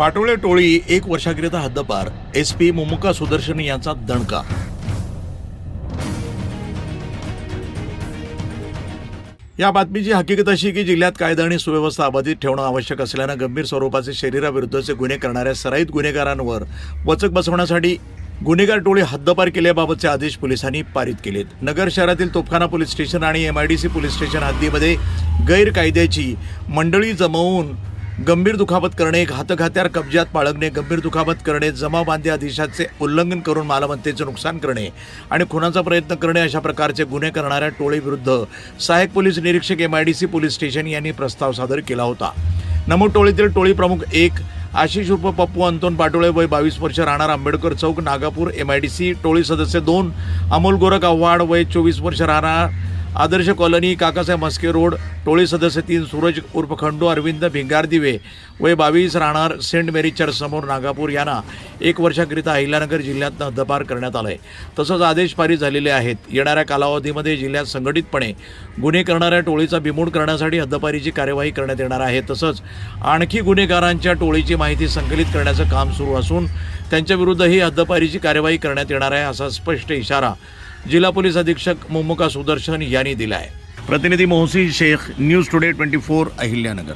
पाटोळे टोळी 1 वर्षाकरिता हद्दपार, SP मुमुका सुदर्शन यांचा दणका। या बातमीची हकीकत अशी की जिल्ह्यात कायदा आणि सुव्यवस्था अबाधित ठेवणं आवश्यक असल्यानं गंभीर स्वरूपाचे शरीराविरुद्धचे गुन्हे करणाऱ्या सराईत गुन्हेगारांवर वचक बसवण्यासाठी गुन्हेगार टोळी हद्दपार केल्याबाबतचे आदेश पोलिसांनी पारित केलेत। नगर शहरातील तोफखाना पोलीस स्टेशन आणि MIDC पोलीस स्टेशन हद्दीमध्ये गैरकायद्याची मंडळी जमवून गंभीर दुखापत करणे, घातक हत्यार कब्जात बाळगणे, गंभीर दुखापत करणे, जमावबंदी आदेशाचे उल्लंघन करून मालमत्तेचे नुकसान करणे आणि खुनाचा प्रयत्न करणे अशा प्रकारचे गुन्हे करणाऱ्या टोळीविरुद्ध सहाय्यक पोलीस निरीक्षक MIDC पोलीस स्टेशन यांनी प्रस्ताव सादर केला होता। नमूद टोळीतील टोळी प्रमुख 1 आशिष उर्फ पप्पू अंतोन पाटोळे वय 22 वर्ष राहणार आंबेडकर चौक नागापूर MIDC, टोळी सदस्य 2 अमोल गोरख आव्हाड वय 24 वर्ष राहणार आदर्श कॉलनी काकासाहेब मस्के रोड, टोळी सदस्य 3 सूरज उर्फ खंडू अरविंद भिंगारदिवे वय 22 राहणार सेंट मेरी चर्च समोर नागापूर यांना 1 वर्षाकरिता अहिल्यानगर जिल्ह्यात हद्दपार करण्यात आलंय। तसंच आदेश पारित झालेले आहेत। येणाऱ्या कालावधीमध्ये जिल्ह्यात संघटितपणे गुन्हे करणाऱ्या टोळीचा बिमोड करण्यासाठी हद्दपारीची कार्यवाही करण्यात येणार आहे। तसंच आणखी गुन्हेगारांच्या टोळीची माहिती संकलित करण्याचं काम सुरू असून त्यांच्याविरुद्धही हद्दपारीची कार्यवाही करण्यात येणार आहे, असा स्पष्ट इशारा जिल्हा पोलीस अधीक्षक मुमुका सुदर्शन यांनी दिला आहे। प्रतिनिधी मोहसिन शेख, न्यूज टुडे 24 अहिल्यानगर।